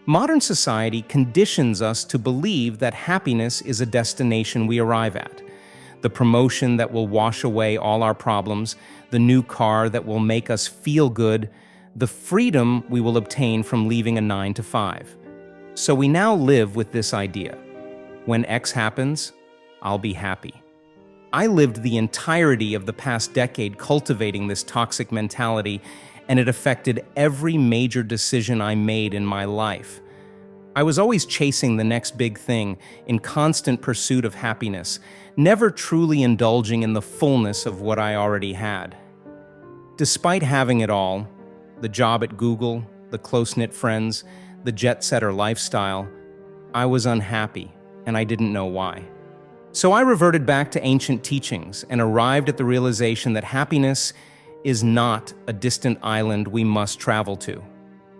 Modern society conditions us to believe that happiness is a destination we arrive at. The promotion that will wash away all our problems, the new car that will make us feel good, the freedom we will obtain from leaving a 9 to 5. So we now live with this idea. When X happens, I'll be happy. I lived the entirety of the past decade cultivating this toxic mentality, and it affected every major decision I made in my life. I was always chasing the next big thing, in constant pursuit of happiness, never truly indulging in the fullness of what I already had. Despite having it all, the job at Google, the close-knit friends, the jet-setter lifestyle, I was unhappy, and I didn't know why. So I reverted back to ancient teachings and arrived at the realization that happiness is not a distant island we must travel to.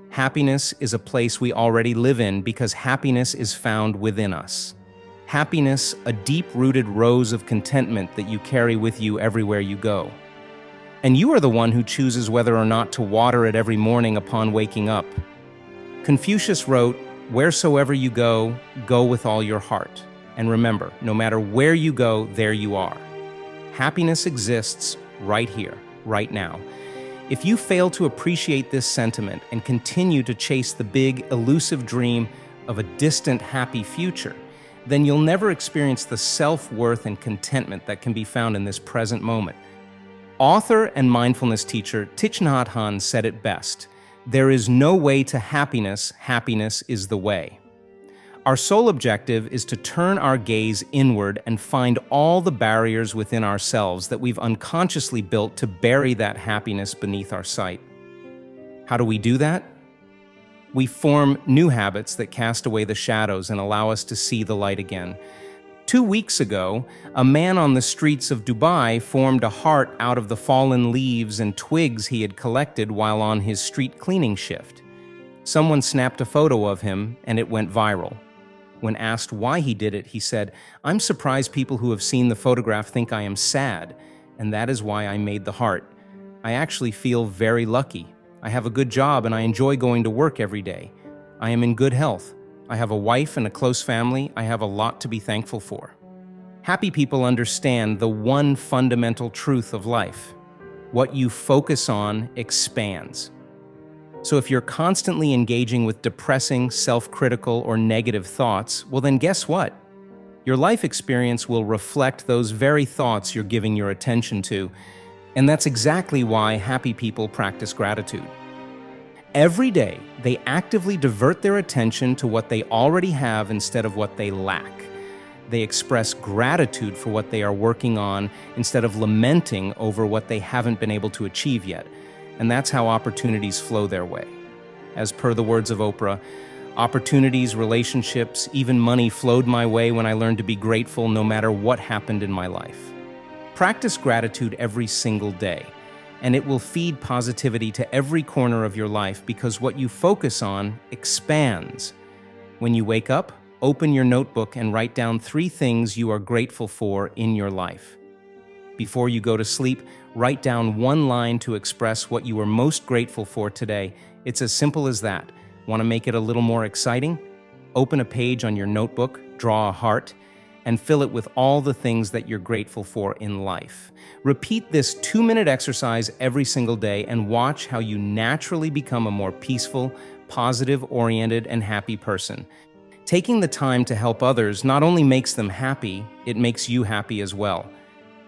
Happiness is a place we already live in because happiness is found within us. Happiness, a deep-rooted rose of contentment that you carry with you everywhere you go. And you are the one who chooses whether or not to water it every morning upon waking up. Confucius wrote, "Wheresoever you go, go with all your heart. And remember, no matter where you go, there you are." Happiness exists right here, right now. If you fail to appreciate this sentiment and continue to chase the big, elusive dream of a distant, happy future, then you'll never experience the self-worth and contentment that can be found in this present moment. Author and mindfulness teacher Thich Nhat Hanh said it best, "There is no way to happiness, happiness is the way." Our sole objective is to turn our gaze inward and find all the barriers within ourselves that we've unconsciously built to bury that happiness beneath our sight. How do we do that? We form new habits that cast away the shadows and allow us to see the light again. 2 weeks ago, a man on the streets of Dubai formed a heart out of the fallen leaves and twigs he had collected while on his street cleaning shift. Someone snapped a photo of him, and it went viral. When asked why he did it, he said, "I'm surprised people who have seen the photograph think I am sad, and that is why I made the heart. I actually feel very lucky. I have a good job and I enjoy going to work every day. I am in good health. I have a wife and a close family. I have a lot to be thankful for." Happy people understand the one fundamental truth of life. What you focus on expands. So if you're constantly engaging with depressing, self-critical, or negative thoughts, well then guess what? Your life experience will reflect those very thoughts you're giving your attention to, and that's exactly why happy people practice gratitude. Every day, they actively divert their attention to what they already have instead of what they lack. They express gratitude for what they are working on instead of lamenting over what they haven't been able to achieve yet. And that's how opportunities flow their way. As per the words of Oprah, opportunities, relationships, even money flowed my way when I learned to be grateful no matter what happened in my life. Practice gratitude every single day, and it will feed positivity to every corner of your life because what you focus on expands. When you wake up, open your notebook and write down 3 things you are grateful for in your life. Before you go to sleep, write down 1 line to express what you are most grateful for today. It's as simple as that. Want to make it a little more exciting? Open a page on your notebook, draw a heart, and fill it with all the things that you're grateful for in life. Repeat this 2-minute exercise every single day and watch how you naturally become a more peaceful, positive-oriented, and happy person. Taking the time to help others not only makes them happy, it makes you happy as well.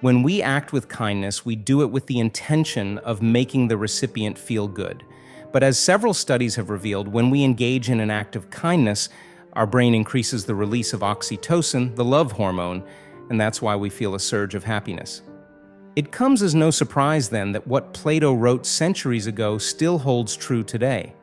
When we act with kindness, we do it with the intention of making the recipient feel good. But as several studies have revealed, when we engage in an act of kindness, our brain increases the release of oxytocin, the love hormone, and that's why we feel a surge of happiness. It comes as no surprise then that what Plato wrote centuries ago still holds true today.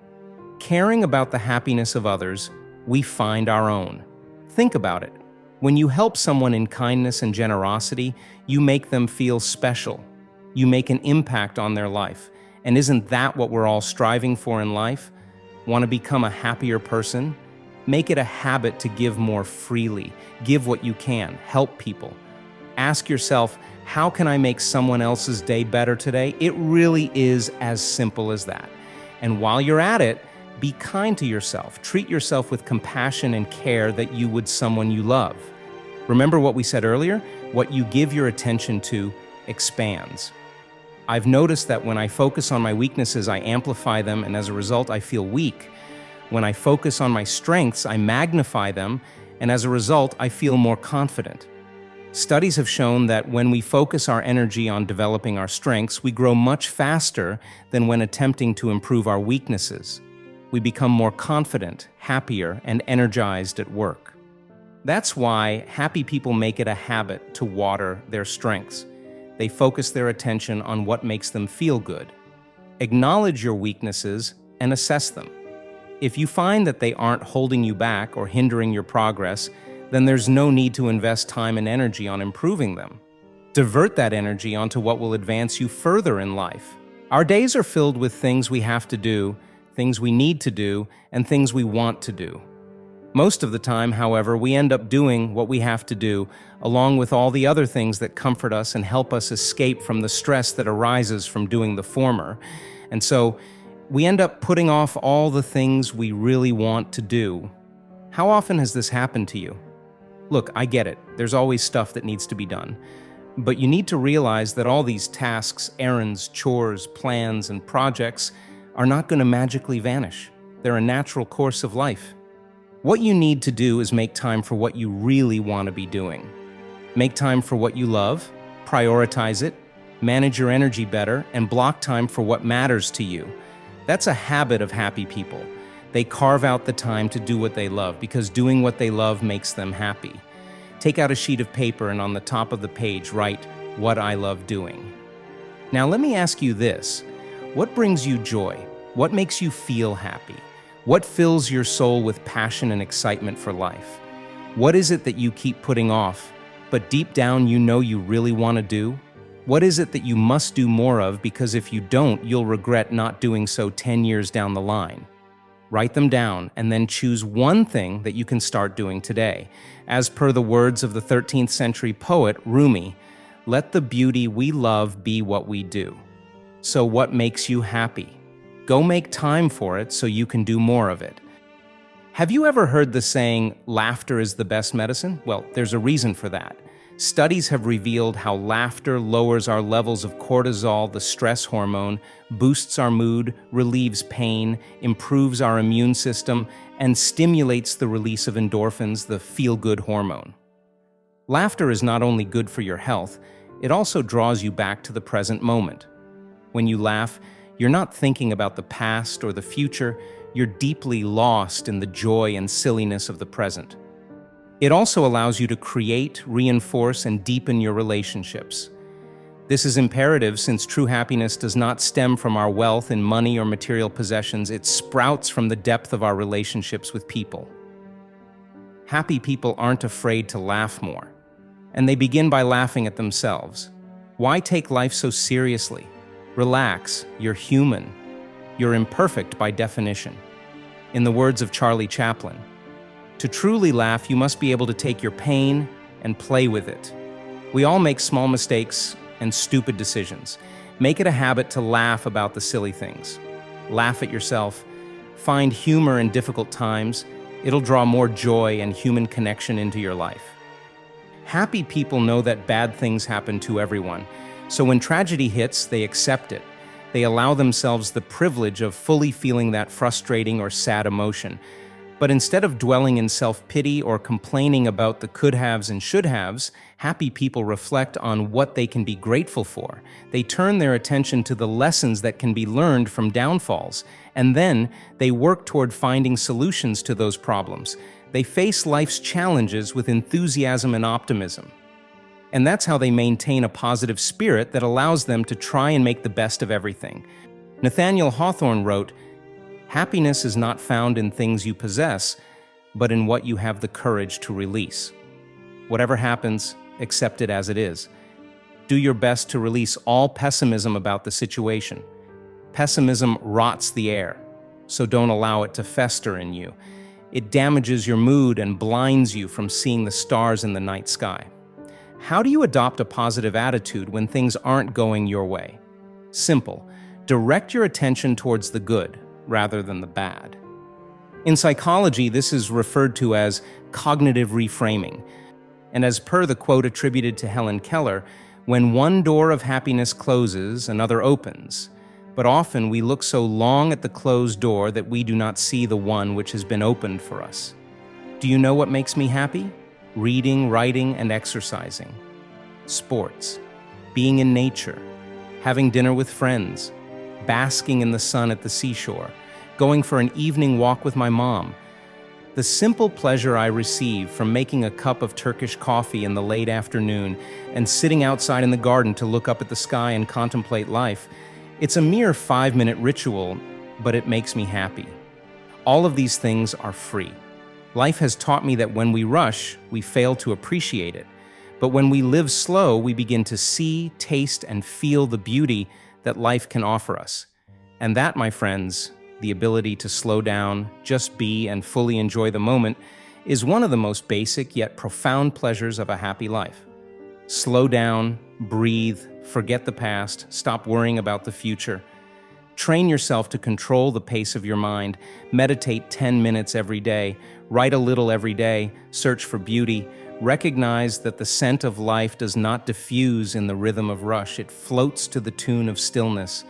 Caring about the happiness of others, we find our own. Think about it. When you help someone in kindness and generosity, you make them feel special. You make an impact on their life. And isn't that what we're all striving for in life? Want to become a happier person? Make it a habit to give more freely. Give what you can. Help people. Ask yourself, how can I make someone else's day better today? It really is as simple as that. And while you're at it, Be kind to yourself. Treat yourself with compassion and care that you would someone you love. Remember what we said earlier? What you give your attention to expands. I've noticed that when I focus on my weaknesses, I amplify them, and as a result, I feel weak. When I focus on my strengths, I magnify them, and as a result, I feel more confident. Studies have shown that when we focus our energy on developing our strengths, we grow much faster than when attempting to improve our weaknesses. We become more confident, happier, and energized at work. That's why happy people make it a habit to water their strengths. They focus their attention on what makes them feel good. Acknowledge your weaknesses and assess them. If you find that they aren't holding you back or hindering your progress, then there's no need to invest time and energy on improving them. Divert that energy onto what will advance you further in life. Our days are filled with things we have to do, things we need to do, and things we want to do. Most of the time, however, we end up doing what we have to do, along with all the other things that comfort us and help us escape from the stress that arises from doing the former. And so, we end up putting off all the things we really want to do. How often has this happened to you? Look, I get it. There's always stuff that needs to be done. But you need to realize that all these tasks, errands, chores, plans, and projects are not going to magically vanish. They're a natural course of life. What you need to do is make time for what you really want to be doing. Make time for what you love, prioritize it, manage your energy better, and block time for what matters to you. That's a habit of happy people. They carve out the time to do what they love because doing what they love makes them happy. Take out a sheet of paper and on the top of the page write, "What I love doing." Now let me ask you this. What brings you joy? What makes you feel happy? What fills your soul with passion and excitement for life? What is it that you keep putting off, but deep down you know you really want to do? What is it that you must do more of because if you don't, you'll regret not doing so 10 years down the line? Write them down and then choose one thing that you can start doing today. As per the words of the 13th century poet Rumi, let the beauty we love be what we do. So what makes you happy? Go make time for it so you can do more of it. Have you ever heard the saying, laughter is the best medicine? Well, there's a reason for that. Studies have revealed how laughter lowers our levels of cortisol, the stress hormone, boosts our mood, relieves pain, improves our immune system, and stimulates the release of endorphins, the feel-good hormone. Laughter is not only good for your health, it also draws you back to the present moment. When you laugh, you're not thinking about the past or the future, you're deeply lost in the joy and silliness of the present. It also allows you to create, reinforce, and deepen your relationships. This is imperative since true happiness does not stem from our wealth in money or material possessions, it sprouts from the depth of our relationships with people. Happy people aren't afraid to laugh more, and they begin by laughing at themselves. Why take life so seriously? Relax, you're human. You're imperfect by definition. In the words of Charlie Chaplin, to truly laugh, you must be able to take your pain and play with it. We all make small mistakes and stupid decisions. Make it a habit to laugh about the silly things. Laugh at yourself. Find humor in difficult times. It'll draw more joy and human connection into your life. Happy people know that bad things happen to everyone. So when tragedy hits, they accept it. They allow themselves the privilege of fully feeling that frustrating or sad emotion. But instead of dwelling in self-pity or complaining about the could-haves and should-haves, happy people reflect on what they can be grateful for. They turn their attention to the lessons that can be learned from downfalls, and then they work toward finding solutions to those problems. They face life's challenges with enthusiasm and optimism. And that's how they maintain a positive spirit that allows them to try and make the best of everything. Nathaniel Hawthorne wrote, "Happiness is not found in things you possess, but in what you have the courage to release." Whatever happens, accept it as it is. Do your best to release all pessimism about the situation. Pessimism rots the air, so don't allow it to fester in you. It damages your mood and blinds you from seeing the stars in the night sky. How do you adopt a positive attitude when things aren't going your way? Simple. Direct your attention towards the good rather than the bad. In psychology, this is referred to as cognitive reframing. And as per the quote attributed to Helen Keller, when one door of happiness closes, another opens. But often we look so long at the closed door that we do not see the one which has been opened for us. Do you know what makes me happy? Reading, writing, and exercising. Sports. Being in nature. Having dinner with friends. Basking in the sun at the seashore. Going for an evening walk with my mom. The simple pleasure I receive from making a cup of Turkish coffee in the late afternoon and sitting outside in the garden to look up at the sky and contemplate life, it's a mere 5-minute ritual, but it makes me happy. All of these things are free. Life has taught me that when we rush, we fail to appreciate it. But when we live slow, we begin to see, taste, and feel the beauty that life can offer us. And that, my friends, the ability to slow down, just be, and fully enjoy the moment is one of the most basic yet profound pleasures of a happy life. Slow down, breathe, forget the past, stop worrying about the future. Train yourself to control the pace of your mind, meditate 10 minutes every day, write a little every day, search for beauty. Recognize that the scent of life does not diffuse in the rhythm of rush, it floats to the tune of stillness.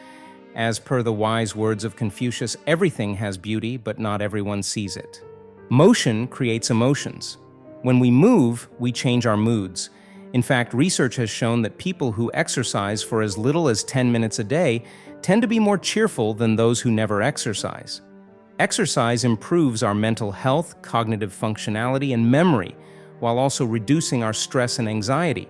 As per the wise words of Confucius, everything has beauty, but not everyone sees it. Motion creates emotions. When we move, we change our moods. In fact, research has shown that people who exercise for as little as 10 minutes a day tend to be more cheerful than those who never exercise. Exercise improves our mental health, cognitive functionality, and memory, while also reducing our stress and anxiety,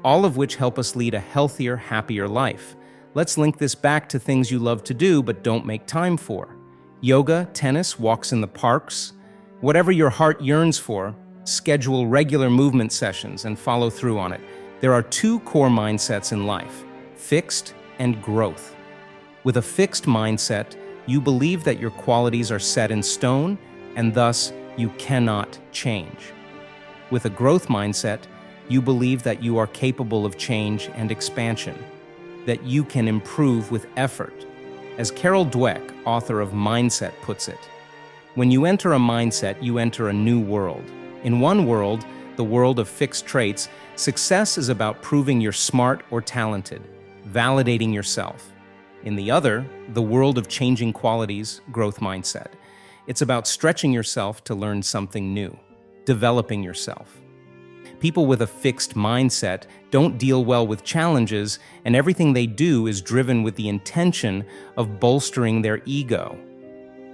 all of which help us lead a healthier, happier life. Let's link this back to things you love to do but don't make time for. Yoga, tennis, walks in the parks. Whatever your heart yearns for, schedule regular movement sessions and follow through on it. There are 2 core mindsets in life: fixed and growth. With a fixed mindset, you believe that your qualities are set in stone and thus you cannot change. With a growth mindset, you believe that you are capable of change and expansion, that you can improve with effort. As Carol Dweck, author of Mindset, puts it, when you enter a mindset, you enter a new world. In one world, the world of fixed traits, success is about proving you're smart or talented, validating yourself. In the other, the world of changing qualities, growth mindset, it's about stretching yourself to learn something new, developing yourself. People with a fixed mindset don't deal well with challenges, and everything they do is driven with the intention of bolstering their ego.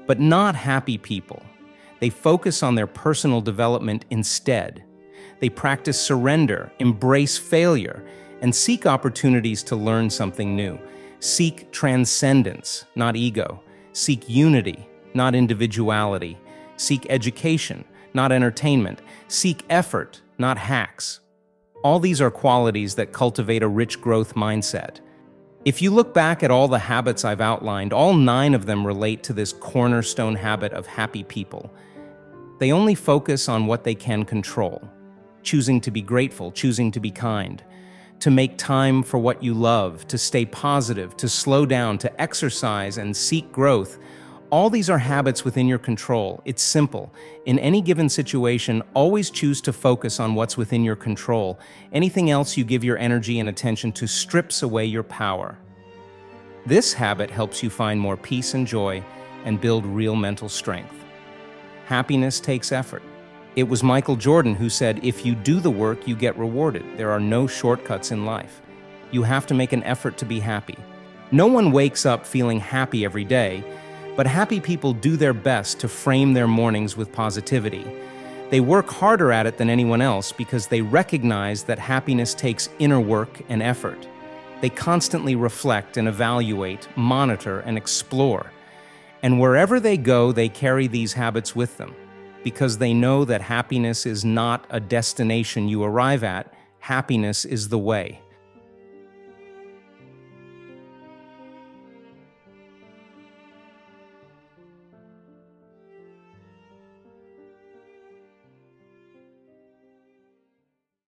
But not happy people. They focus on their personal development instead. They practice surrender, embrace failure, and seek opportunities to learn something new. Seek transcendence, not ego. Seek unity, not individuality. Seek education, not entertainment. Seek effort, not hacks. All these are qualities that cultivate a rich growth mindset. If you look back at all the habits I've outlined, all 9 of them relate to this cornerstone habit of happy people. They only focus on what they can control, choosing to be grateful, choosing to be kind, to make time for what you love, to stay positive, to slow down, to exercise and seek growth. All these are habits within your control. It's simple. In any given situation, always choose to focus on what's within your control. Anything else you give your energy and attention to strips away your power. This habit helps you find more peace and joy and build real mental strength. Happiness takes effort. It was Michael Jordan who said, "If you do the work, you get rewarded. There are no shortcuts in life. You have to make an effort to be happy." No one wakes up feeling happy every day, but happy people do their best to frame their mornings with positivity. They work harder at it than anyone else because they recognize that happiness takes inner work and effort. They constantly reflect and evaluate, monitor, and explore. And wherever they go, they carry these habits with them because they know that happiness is not a destination you arrive at. Happiness is the way.